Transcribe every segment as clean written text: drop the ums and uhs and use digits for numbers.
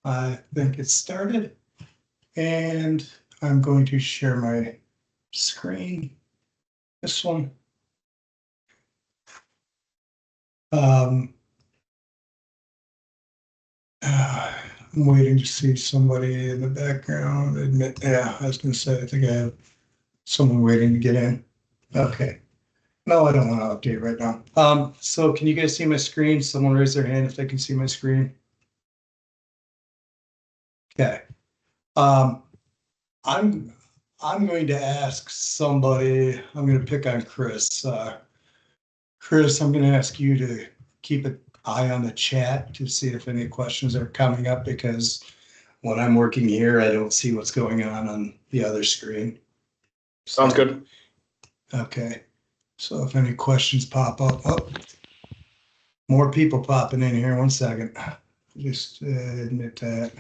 I think it started, and I'm going to share my screen. This one. I'm waiting to see somebody in the background. Admit, yeah, I was going to say, I think I have someone waiting to get in. Okay. No, I don't want to update right now. So can you guys see my screen? Someone raise their hand if they can see my screen. Okay. I'm going to ask somebody. I'm going to pick on Chris. Chris, I'm going to ask you to keep an eye on the chat to see if any questions are coming up, because when I'm working here, I don't see what's going on the other screen. Sounds good. Okay. So if any questions pop up, oh, more people popping in here. 1 second. Just admit that.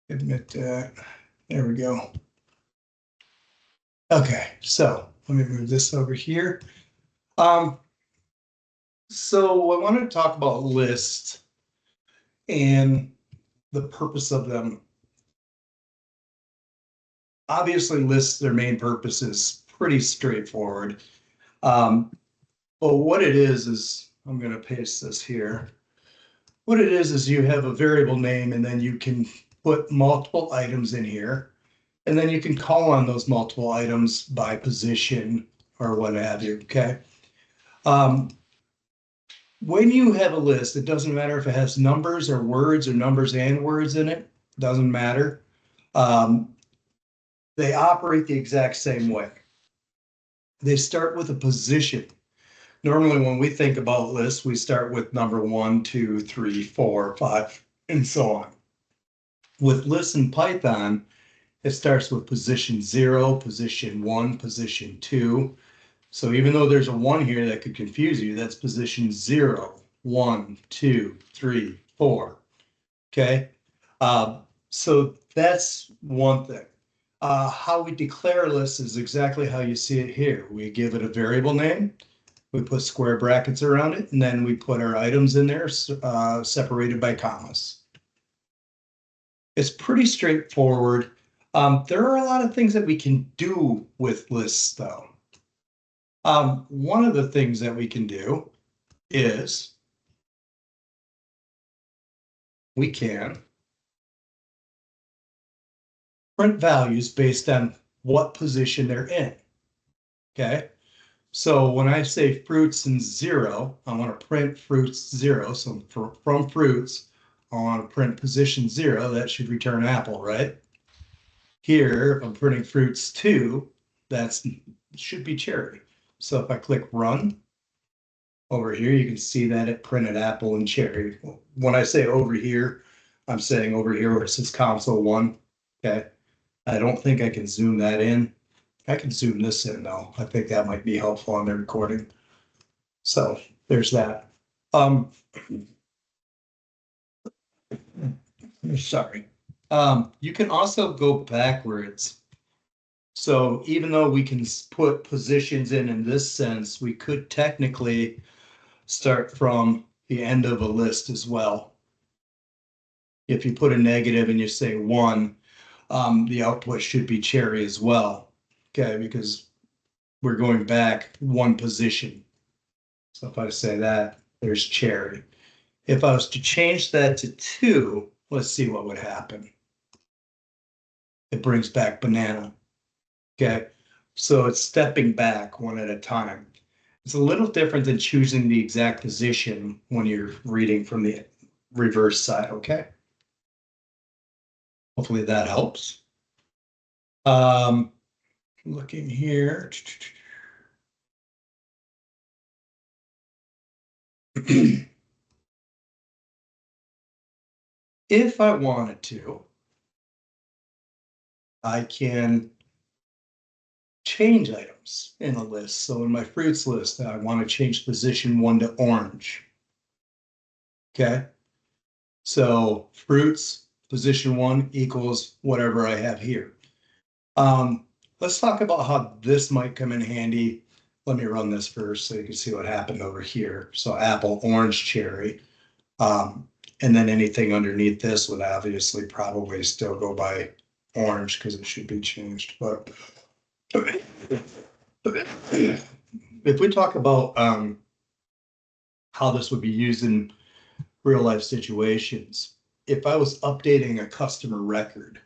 Admit that. There we go. Okay, so let me move this over here. So I wanted to talk about lists and the purpose of them. Obviously, lists, their main purpose is pretty straightforward. But what it is I'm going to paste this here. What it is you have a variable name, and then you can put multiple items in here, and then you can call on those multiple items by position or what have you, okay? When you have a list, it doesn't matter if it has numbers or words or numbers and words in it, doesn't matter. They operate the exact same way. They start with a position. Normally, when we think about lists, we start with number 1, 2, 3, 4, 5, and so on. With lists in Python, it starts with position 0, position 1, position 2. So even though there's a 1 here that could confuse you, that's position 0, 1, 2, 3, 4. Okay. So that's one thing. How we declare lists is exactly how you see it here. We give it a variable name, we put square brackets around it, and then we put our items in there separated by commas. It's pretty straightforward. There are a lot of things that we can do with lists, though. One of the things that we can do is we can print values based on what position they're in. Okay. So when I say fruits and 0, I want to print fruits 0. So from fruits, I want to print position 0. That should return apple, right? Here, if I'm printing fruits 2, that should be cherry. So if I click run, over here, you can see that it printed apple and cherry. When I say over here, I'm saying over here where it says console 1. Okay. I don't think I can zoom that in. I can zoom this in though. I think that might be helpful on the recording. So there's that. Sorry. You can also go backwards. So even though we can put positions in this sense, we could technically start from the end of a list as well. If you put a negative and you say 1, the output should be cherry as well. Okay, because we're going back 1 position. So if I say that, there's cherry. If I was to change that to 2, let's see what would happen. It brings back banana. Okay, so it's stepping back 1 at a time. It's a little different than choosing the exact position when you're reading from the reverse side, okay? Hopefully that helps. Looking here. If I wanted to, I can change items in a list. So in my fruits list, I want to change position 1 to orange. Okay. So fruits, position 1 equals whatever I have here. Let's talk about how this might come in handy. Let me run this first so you can see what happened over here. So apple, orange, cherry. And then anything underneath this would obviously probably still go by orange because it should be changed, but if we talk about how this would be used in real life situations, if I was updating a customer record,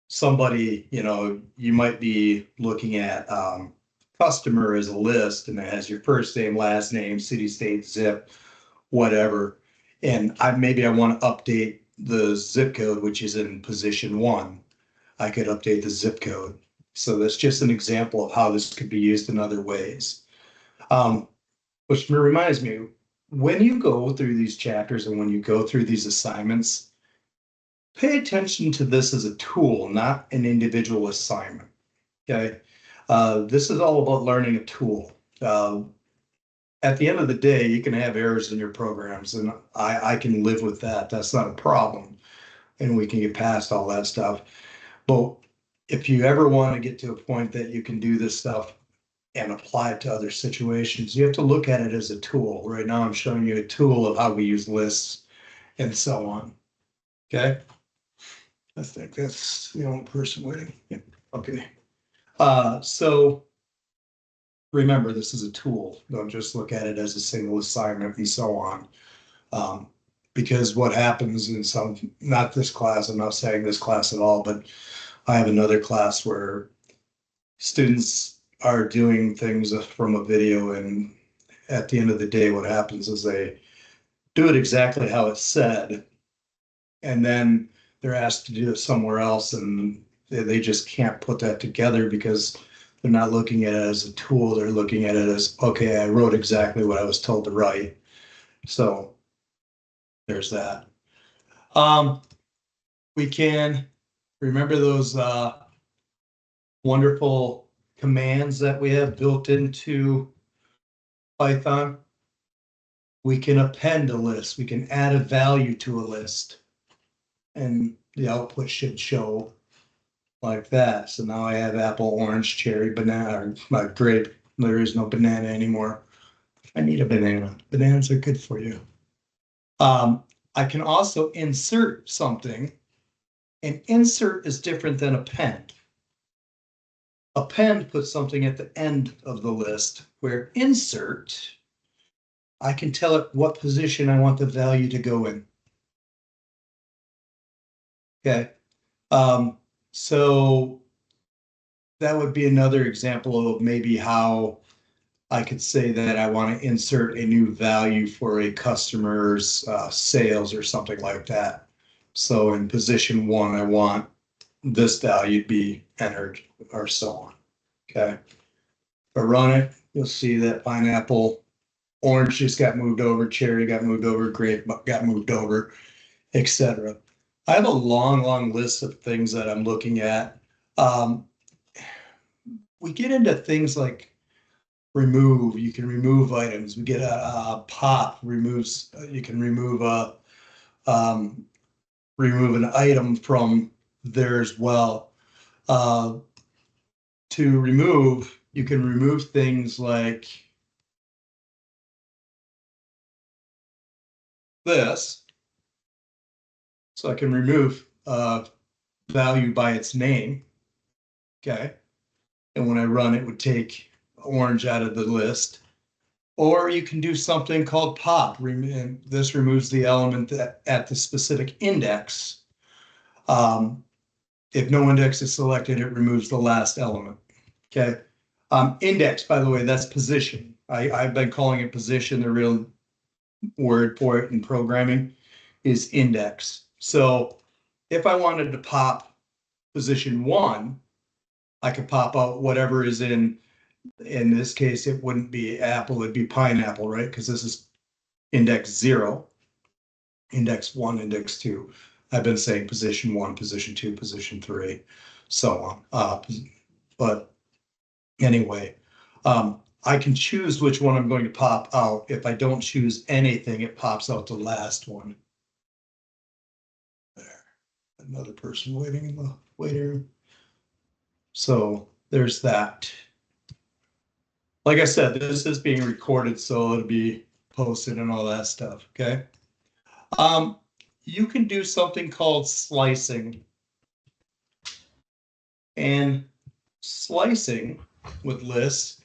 somebody, you might be looking at customer as a list and it has your first name, last name, city, state, zip, whatever. And maybe I want to update the zip code, which is in position 1. I could update the zip code. So that's just an example of how this could be used in other ways. Which reminds me, when you go through these chapters and when you go through these assignments, pay attention to this as a tool, not an individual assignment. Okay. This is all about learning a tool. At the end of the day, you can have errors in your programs, and I can live with that. That's not a problem. And we can get past all that stuff. But if you ever want to get to a point that you can do this stuff and apply it to other situations, you have to look at it as a tool. Right now, I'm showing you a tool of how we use lists and so on. Okay. I think that's the only person waiting. Yeah. Okay. So remember, this is a tool. Don't just look at it as a single assignment and so on. Because what happens in not this class, I'm not saying this class at all, but I have another class where students are doing things from a video, and at the end of the day, what happens is they do it exactly how it's said, and then they're asked to do it somewhere else, and they just can't put that together because they're not looking at it as a tool. They're looking at it as, okay, I wrote exactly what I was told to write. So there's that. We can remember those wonderful commands that we have built into Python. We can append a list. We can add a value to a list, and the output should show like that. So now I have apple, orange, cherry, banana, or grape. There is no banana anymore. I need a banana. Bananas are good for you. I can also insert something, and insert is different than append. Append puts something at the end of the list, where insert, I can tell it what position I want the value to go in. Okay. So that would be another example of maybe how I could say that I want to insert a new value for a customer's sales or something like that. So in position 1, I want this value to be entered or so on. Okay. If I run it, you'll see that pineapple, orange just got moved over, cherry got moved over, grape got moved over, etc. I have a long list of things that I'm looking at. We get into things like remove. You can remove items. We get a pop removes. You can remove remove an item from there as well. To remove, you can remove things like this. So I can remove value by its name. Okay. And when I run, it would take orange out of the list. Or you can do something called pop. And this removes the element at the specific index. If no index is selected, it removes the last element. Okay. Index, by the way, that's position. I've been calling it position. The real word for it in programming is index. So if I wanted to pop position 1, I could pop out whatever is in this case, it wouldn't be apple, it'd be pineapple, right? Because this is index 0, index 1, index 2. I've been saying position 1, position 2, position 3, so on. But anyway, I can choose which one I'm going to pop out. If I don't choose anything, it pops out the last one. There, another person waiting in the waiting room. So there's that. Like I said, this is being recorded, so it'll be posted and all that stuff, okay? You can do something called slicing. And slicing with lists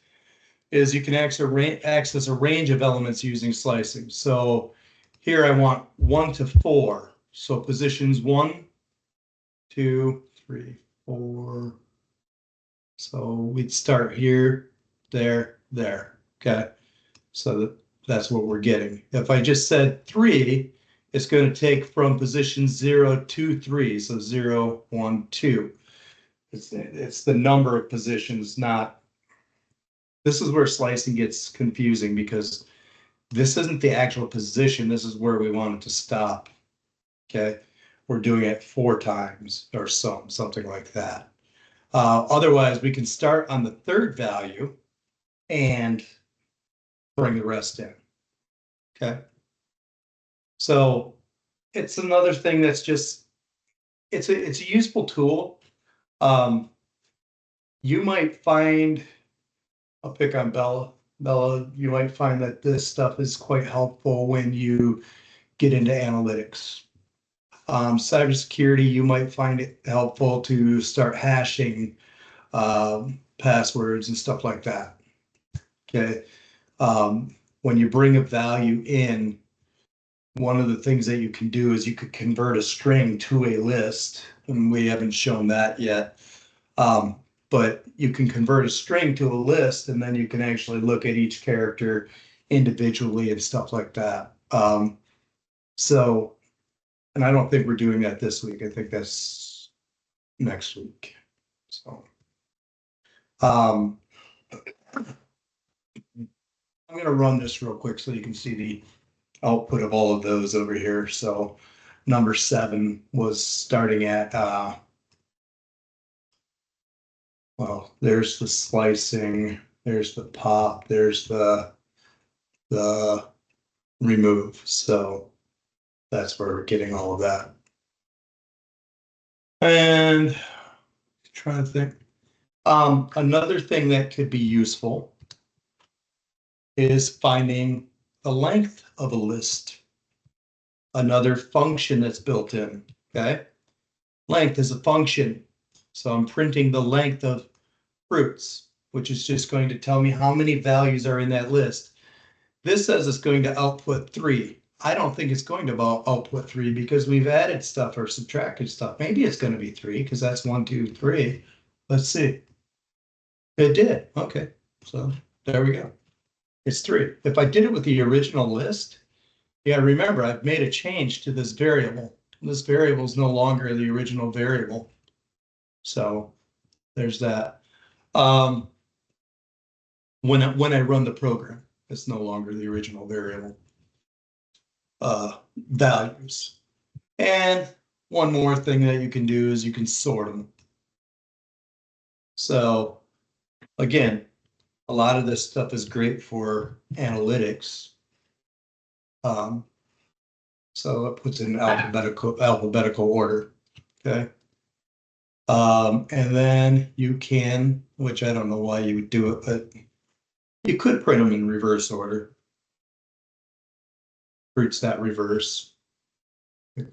is you can access a range of elements using slicing. So here I want 1 to 4. So positions 1, 2, 3, 4. So we'd start here, there, there. Okay. So that's what we're getting. If I just said 3, it's going to take from position 0 to 3. So 0, 1, 2. It's the number of positions, not. This is where slicing gets confusing because this isn't the actual position. This is where we want it to stop. Okay. We're doing it 4 times or something like that. Otherwise, we can start on the third value and bring the rest in. Okay. So it's another thing that's just, it's a useful tool. You might find, I'll pick on Bella. Bella, you might find that this stuff is quite helpful when you get into analytics. Cybersecurity, you might find it helpful to start hashing passwords and stuff like that. Okay. When you bring a value in, one of the things that you can do is you could convert a string to a list, and we haven't shown that yet. But you can convert a string to a list, and then you can actually look at each character individually and stuff like that. So, and I don't think we're doing that this week. I think that's next week. So, I'm going to run this real quick so you can see the output of all of those over here. So, number 7 was starting at, well, there's the slicing, there's the pop, there's the remove. So that's where we're getting all of that. And trying to think. Another thing that could be useful is finding the length of a list. Another function that's built in. Okay. Length is a function. So I'm printing the length of fruits, which is just going to tell me how many values are in that list. This says it's going to output 3. I don't think it's going to output 3 because we've added stuff or subtracted stuff. Maybe it's going to be 3 because that's 1, 2, 3. Let's see. It did. Okay. So there we go. It's 3. If I did it with the original list, yeah, remember, I've made a change to this variable. This variable is no longer the original variable. So there's that. When I run the program, it's no longer the original variable values. And one more thing that you can do is you can sort them. So again, a lot of this stuff is great for analytics. So it puts it in alphabetical order. Okay. And then you can, which I don't know why you would do it, but you could print them in reverse order. Fruits that reverse.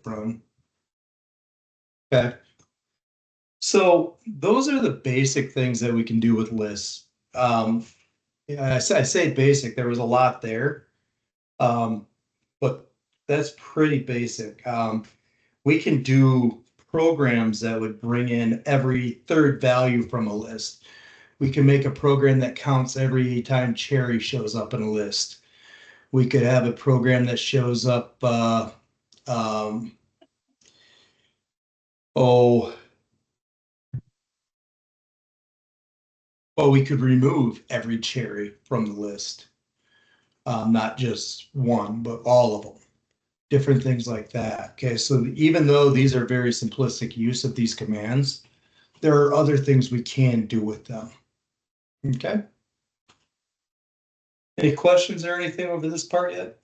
Run. Okay. So those are the basic things that we can do with lists. Yeah, I say basic. There was a lot there, but that's pretty basic. We can do programs that would bring in every third value from a list. We can make a program that counts every time cherry shows up in a list. We could have a program that shows up, we could remove every cherry from the list. Not just one, but all of them. Different things like that. Okay, so even though these are very simplistic use of these commands, there are other things we can do with them. Okay. Any questions or anything over this part yet?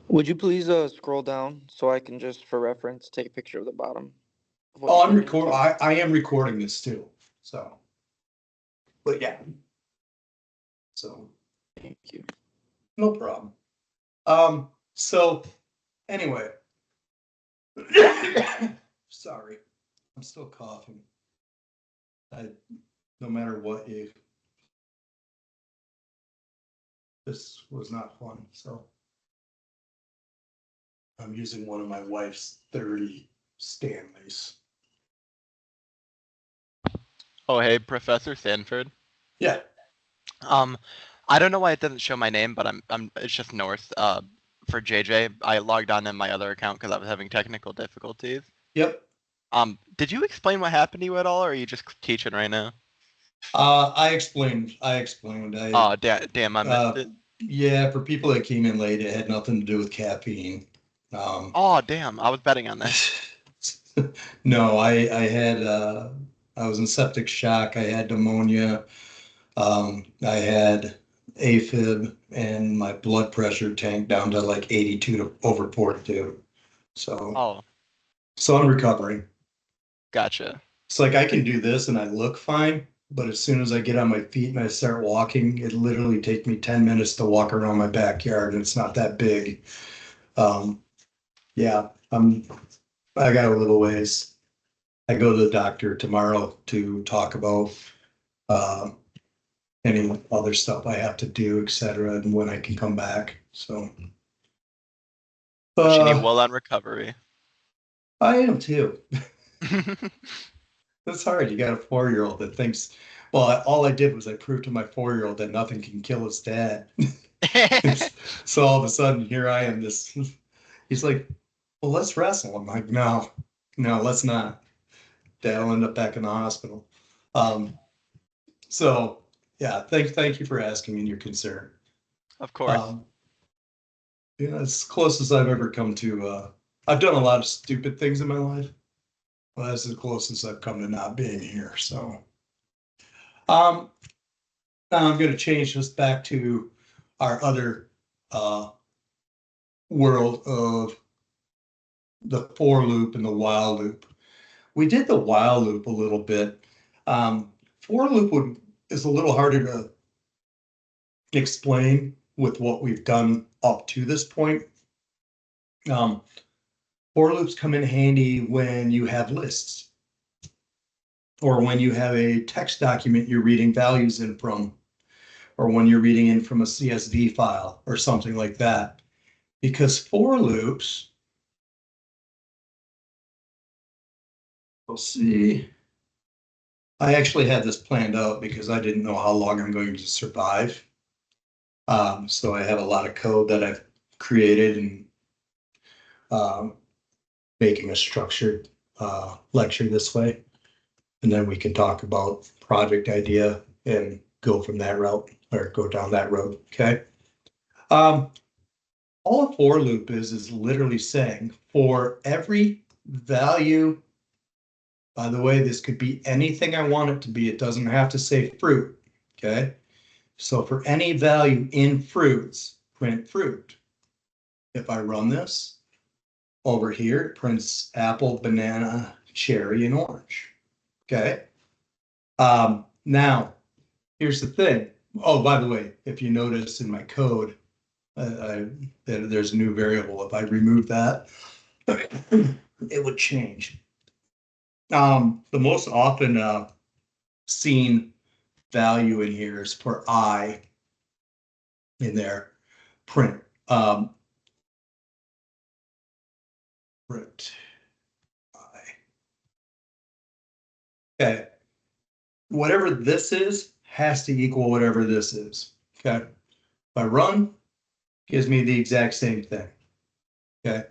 Would you please scroll down so I can just, for reference, take a picture of the bottom? Oh, I'm recording. I am recording this too. So, but yeah. So, thank you. No problem. So anyway, sorry, I'm still coughing. No matter what this was not fun. So I'm using one of my wife's 30 Stanleys. Oh, hey, Professor Sanford. Yeah. Um, I don't know why it doesn't show my name, but it's just North. For JJ, I logged on in my other account because I was having technical difficulties. Yep. Did you explain what happened to you at all, or are you just teaching right now? I explained. Oh, damn, I missed it. Yeah, for people that came in late, it had nothing to do with caffeine. Oh, damn, I was betting on that. No, I had I was in septic shock. I had pneumonia. I had AFib, and my blood pressure tanked down to like 82 to over 42. So Oh, so I'm recovering. gotcha. It's like I can do this and I look fine, but as soon as I get on my feet and I start walking, it literally takes me 10 minutes to walk around my backyard, and it's not that big. Um, yeah, I got a little ways. I go to the doctor tomorrow to talk about uh, any other stuff I have to do, et cetera, and when I can come back. So Wishing you uh, well on recovery. I am too. That's hard. You got a 4-year-old that thinks, well, all I did was I proved to my 4-year-old that nothing can kill his dad. So all of a sudden, here I am. He's like, well, let's wrestle. I'm like, no, no, let's not. Dad will end up back in the hospital. Um, so yeah, thank you for asking and your concern. Of course. Um, as close as I've ever come to, I've done a lot of stupid things in my life. Well, that's the closest I've come to not being here. So, um, now I'm going to change this back to our other uh, world of the for loop and the while loop. We did the while loop a little bit. For loop is a little harder to explain with what we've done up to this point. Um, for loops come in handy when you have lists or when you have a text document you're reading values in from, or when you're reading in from a CSV file or something like that. Because for loops, we'll see. I actually had this planned out because I didn't know how long I'm going to survive. So I have a lot of code that I've created and making a structured lecture this way. And then we can talk about project idea and go from that route or go down that road. Okay. Um, all a for loop is literally saying for every value, by the way, this could be anything I want it to be. It doesn't have to say fruit. Okay. So for any value in fruits, print fruit. If I run this over here, it prints apple, banana, cherry, and orange. Okay. Now, here's the thing. Oh, by the way, if you notice in my code, there's a new variable. If I remove that, it would change. The most often seen value in here is for I in there, print. Print I. Okay. Whatever this is has to equal whatever this is. Okay. If I run, gives me the exact same thing. Okay.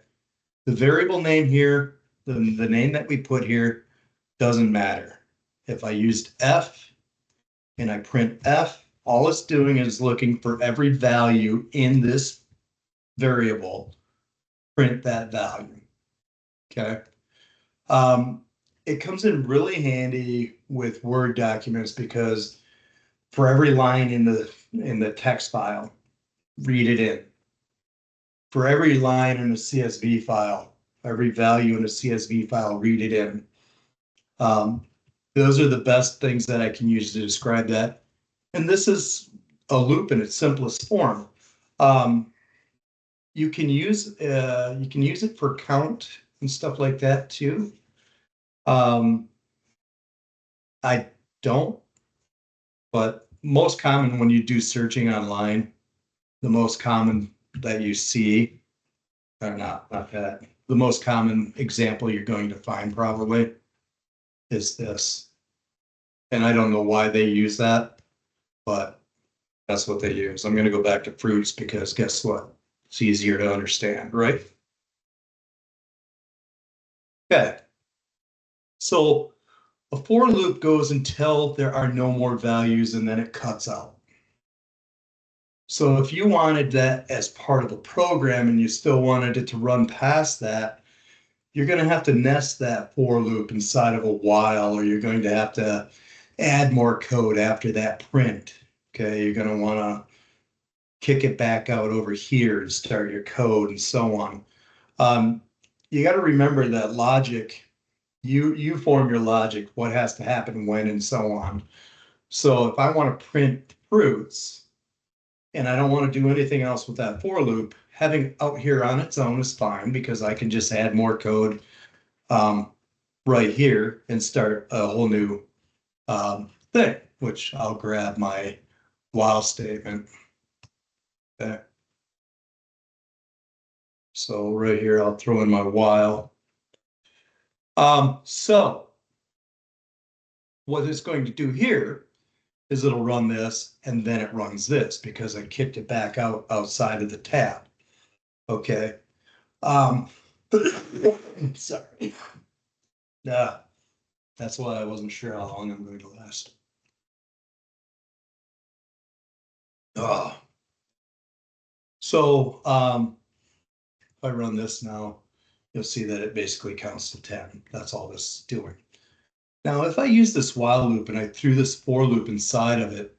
The variable name here, the name that we put here doesn't matter. If I used F and I print F, all it's doing is looking for every value in this variable, print that value. Okay. Um, it comes in really handy with Word documents because for every line in the text file, read it in. For every line in a CSV file, every value in a CSV file, read it in. Those are the best things that I can use to describe that. And this is a loop in its simplest form. Um, you can use it for count and stuff like that too. I don't, but most common when you do searching online, the most common that you see, or not that, the most common example you're going to find probably is this. And I don't know why they use that, but that's what they use. I'm gonna go back to fruits because guess what? It's easier to understand, right? Okay. So a for loop goes until there are no more values and then it cuts out. So if you wanted that as part of the program and you still wanted it to run past that, you're going to have to nest that for loop inside of a while, or you're going to have to add more code after that print. Okay, you're going to want to kick it back out over here and start your code and so on. You got to remember that logic, you form your logic, what has to happen when and so on. So if I want to print fruits and I don't want to do anything else with that for loop, having out here on its own is fine because I can just add more code right here and start a whole new thing, which I'll grab my while statement. Okay. So right here, I'll throw in my while. So what it's going to do here is it'll run this and then it runs this because I kicked it back out outside of the tab. Okay. Sorry. That's why I wasn't sure how long I'm going to last. So if I run this now, you'll see that it basically counts to 10. That's all this is doing. Now, if I use this while loop and I threw this for loop inside of it,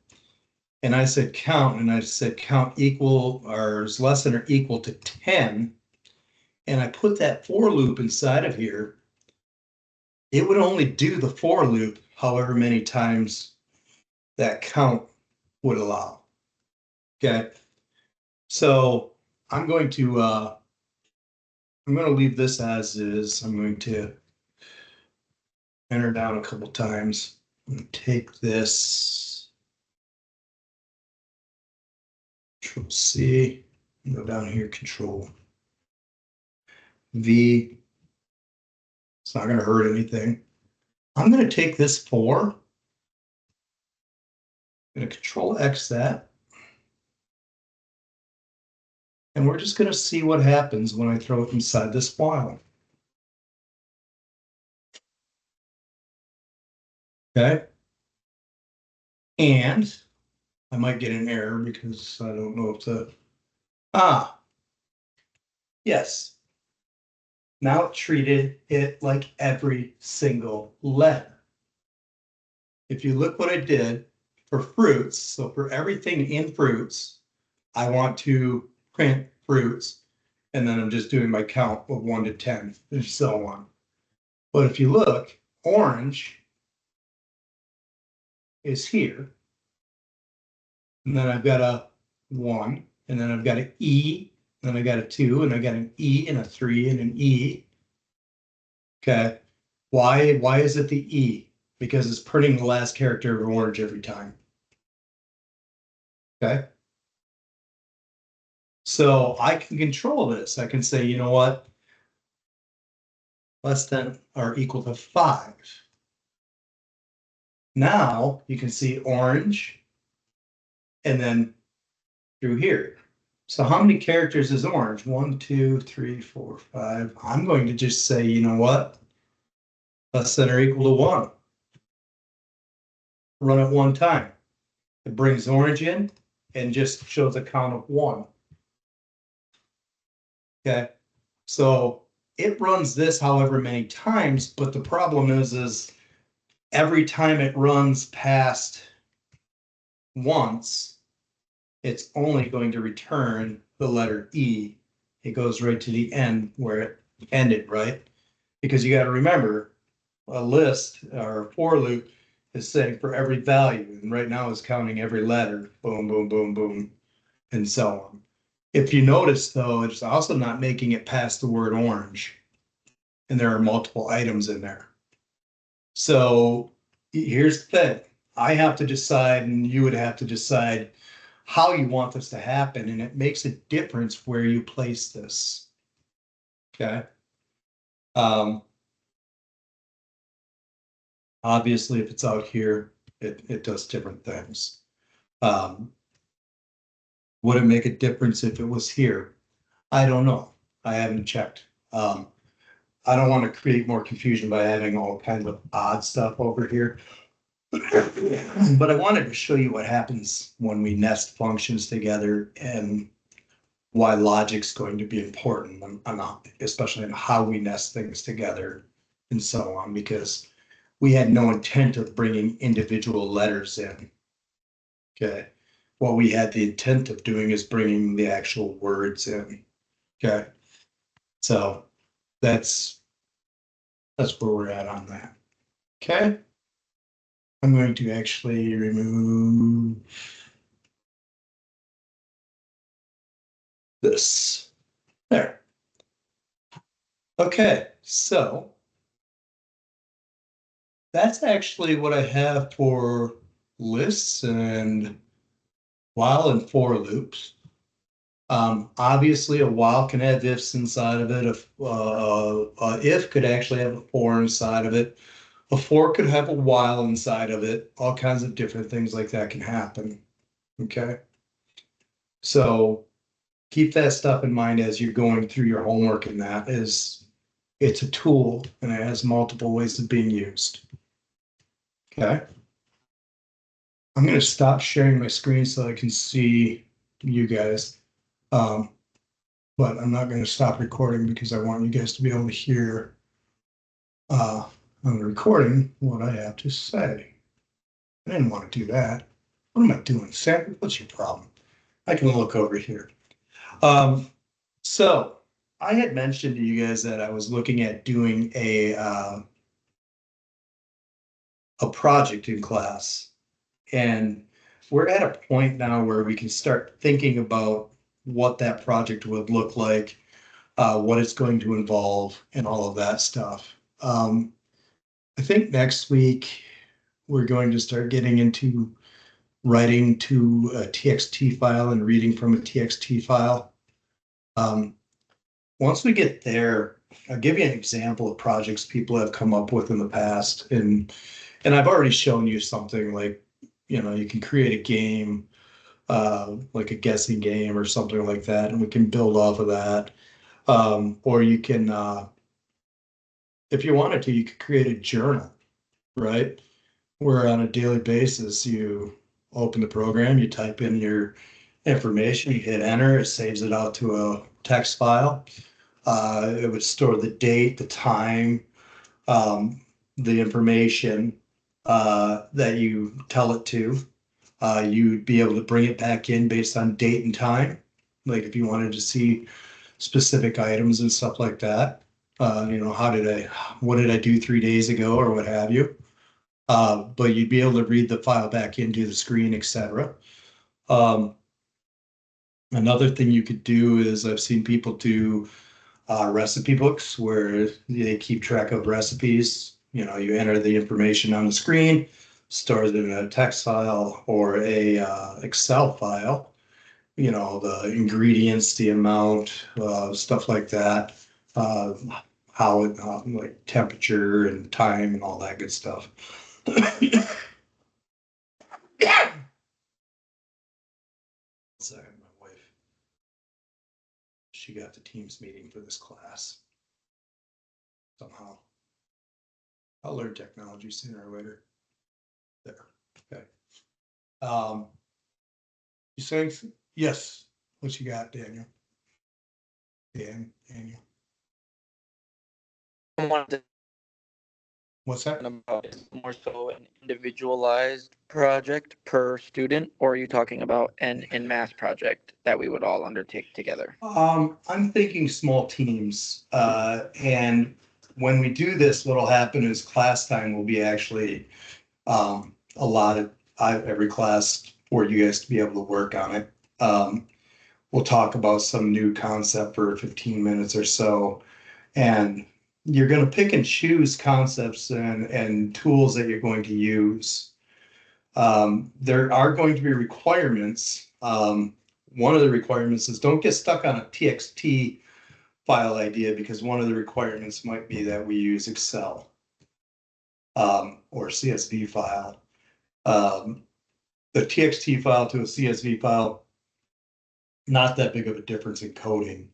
and I said count, and I said count equal or is less than or equal to 10, and I put that for loop inside of here, it would only do the for loop however many times that count would allow. Okay. So I'm going to leave this as is. I'm going to enter down a couple times and take this, Control C, go down here, Control V. It's not going to hurt anything. I'm going to take this 4. I'm going to Control X that. And we're just going to see what happens when I throw it inside this while. Okay. And I might get an error because I don't know if the, yes. Now it treated it like every single letter. If you look what I did for fruits, so for everything in fruits, I want to print fruits, and then I'm just doing my count of 1 to 10 and so on. But if you look, orange is here, and then I've got a 1, and then I've got an E, then I got a 2, and I got an E and a 3 and an E. Okay, why is it the E? Because it's printing the last character of orange every time. Okay. So I can control this. I can say, you know what? Less than or equal to 5. Now you can see orange and then through here. So how many characters is orange? 1, 2, 3, 4, 5. I'm going to just say, you know what? Less than or equal to 1. Run it 1 time. It brings orange in and just shows a count of 1. Okay. So it runs this however many times, but the problem is every time it runs past once, it's only going to return the letter E. It goes right to the end where it ended, right? Because you got to remember, a list or a for loop is saying for every value, and right now is counting every letter, boom, boom, boom, boom, and so on. If you notice though, it's also not making it past the word orange. And there are multiple items in there. So here's the thing. I have to decide, and you would have to decide how you want this to happen, and it makes a difference where you place this. Okay. Obviously, if it's out here, it does different things. Would it make a difference if it was here? I don't know. I haven't checked. I don't want to create more confusion by having all kinds of odd stuff over here. But I wanted to show you what happens when we nest functions together and why logic's going to be important, especially in how we nest things together and so on, because we had no intent of bringing individual letters in. Okay. What we had the intent of doing is bringing the actual words in. Okay. So that's where we're at on that. Okay. I'm going to actually remove this. There. Okay, so that's actually what I have for lists and while and for loops. Obviously, a while can have ifs inside of it. A if could actually have a for inside of it. A for could have a while inside of it. All kinds of different things like that can happen. Okay. So keep that stuff in mind as you're going through your homework, and that is, it's a tool and it has multiple ways of being used. Okay. I'm going to stop sharing my screen so I can see you guys. But I'm not going to stop recording because I want you guys to be able to hear on the recording what I have to say. I didn't want to do that. What am I doing, Sam? What's your problem? I can look over here. So I had mentioned to you guys that I was looking at doing a project in class, and we're at a point now where we can start thinking about what that project would look like, what it's going to involve, and all of that stuff. I think next week we're going to start getting into writing to a TXT file and reading from a TXT file. Once we get there, I'll give you an example of projects people have come up with in the past. And I've already shown you something like, you know, you can create a game, like a guessing game or something like that, and we can build off of that. Or you can, if you wanted to, you could create a journal, right? Where on a daily basis, you open the program, you type in your information, you hit enter, it saves it out to a text file. It would store the date, the time, the information that you tell it to. You'd be able to bring it back in based on date and time. Like if you wanted to see specific items and stuff like that. You know, what did I do 3 days ago or what have you? But you'd be able to read the file back into the screen, etc. Another thing you could do is I've seen people do recipe books where they keep track of recipes. You know, you enter the information on the screen, stores it in a text file or a Excel file. You know, the ingredients, the amount, stuff like that. How it, like temperature and time and all that good stuff. Sorry, my wife. She got the Teams meeting for this class. Somehow. I'll learn technology sooner or later. There. Okay. You saying yes? What you got, Daniel? Daniel. I wanted What's that? to know about is more so an individualized project per student, or are you talking about an en masse project that we would all undertake together? I'm thinking small teams, and when we do this, what'll happen is class time will be actually allotted every class for you guys to be able to work on it. we'll talk about some new concept for 15 minutes or so. And you're going to pick and choose concepts and tools that you're going to use. There are going to be requirements. One of the requirements is don't get stuck on a TXT file idea, because one of the requirements might be that we use Excel or CSV file. The TXT file to a CSV file, not that big of a difference in coding,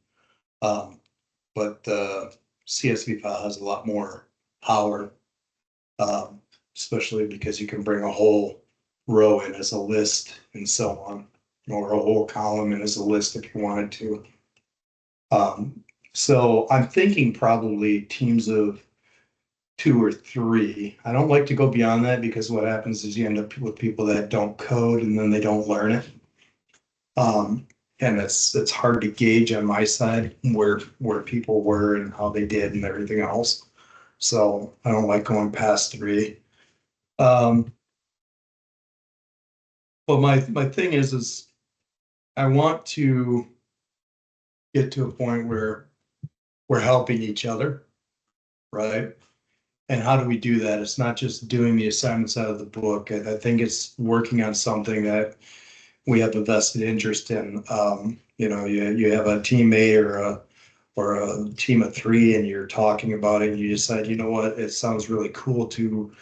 but the CSV file has a lot more power, especially because you can bring a whole row in as a list and so on, or a whole column in as a list if you wanted to. So I'm thinking probably teams of 2 or 3. I don't like to go beyond that, because what happens is you end up with people that don't code and then they don't learn it. And it's hard to gauge on my side where people were and how they did and everything else. So I don't like going past 3. But my thing is I want to get to a point where we're helping each other, right? And how do we do that? It's not just doing the assignments out of the book. I think it's working on something that we have a vested interest in. You have a teammate or a team of 3 and you're talking about it and you decide, you know what, it sounds really cool to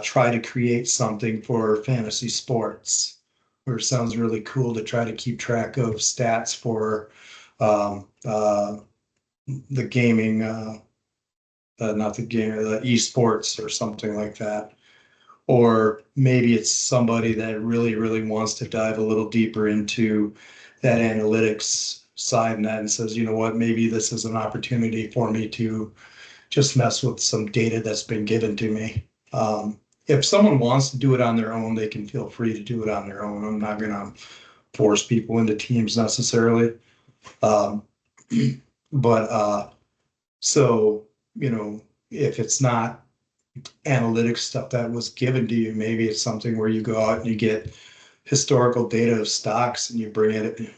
try to create something for fantasy sports, or it sounds really cool to try to keep track of stats for the gaming, not the game, the esports or something like that. Or maybe it's somebody that really, really wants to dive a little deeper into that analytics side and that, and says, you know what, maybe this is an opportunity for me to just mess with some data that's been given to me. If someone wants to do it on their own, they can feel free to do it on their own. I'm not going to force people into teams necessarily. Um, but so, if it's not analytics stuff that was given to you, maybe it's something where you go out and you get historical data of stocks and you bring it in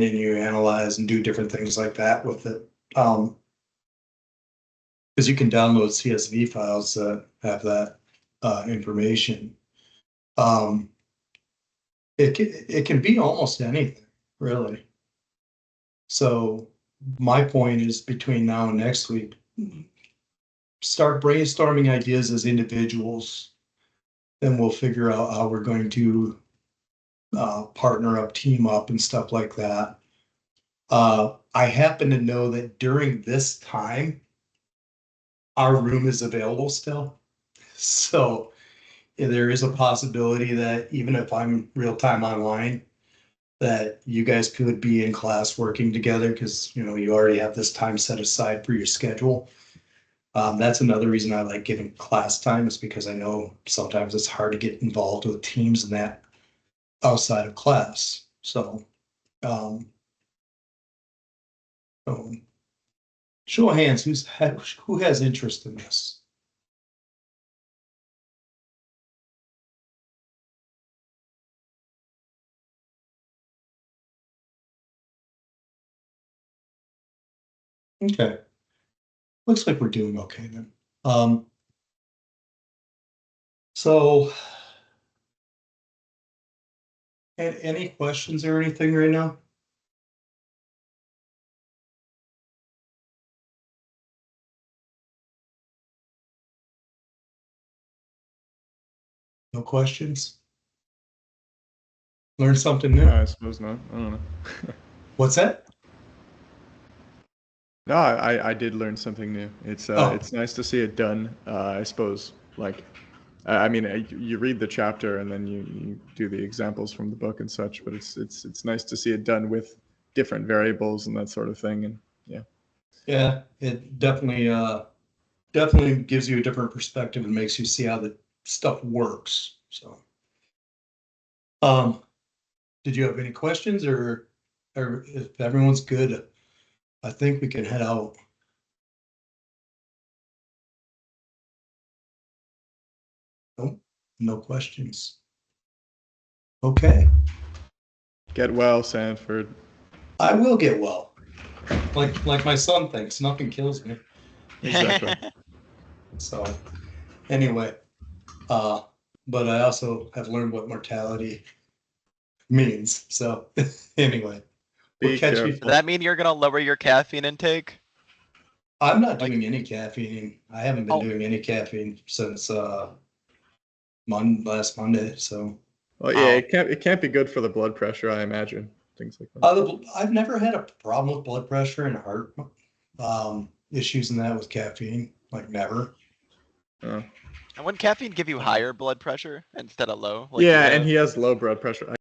and you analyze and do different things like that with it. Because you can download CSV files that have that information. It can be almost anything, really. So my point is, between now and next week, start brainstorming ideas as individuals. Then we'll figure out how we're going to partner up, team up, and stuff like that. I happen to know that during this time, our room is available still. So there is a possibility that even if I'm real time online, that you guys could be in class working together, because you already have this time set aside for your schedule. That's another reason I like giving class time, is because I know sometimes it's hard to get involved with teams and that outside of class. So, um, show of hands, who has interest in this? Okay, looks like we're doing okay then. So, any questions or anything right now? No questions? Learn something new? I suppose not. I don't know. What's that? No, I did learn something new. It's nice to see it done. I suppose, like, I mean, you read the chapter and then you do the examples from the book and such, but it's nice to see it done with different variables and that sort of thing. And Yeah, it definitely gives you a different perspective and makes you see how the stuff works. So, did you have any questions, or if everyone's good, I think we can head out. Nope, no questions. Okay. get well, Sanford. I will get well. Like my son thinks, nothing kills me. Exactly. So anyway, but I also have learned what mortality means. So anyway, we'll Be catch careful. you. Does that mean you're gonna lower your caffeine intake? I'm not Like- doing any caffeine. I haven't been Oh. doing any caffeine since last Monday. So Well, yeah, Wow. it can't be good for the blood pressure, I imagine. Things like that. I've never had a problem with blood pressure and heart issues and that with caffeine. Like never. Oh. And wouldn't caffeine give you higher blood pressure instead of low? Like, Yeah, you and have- he has low blood pressure.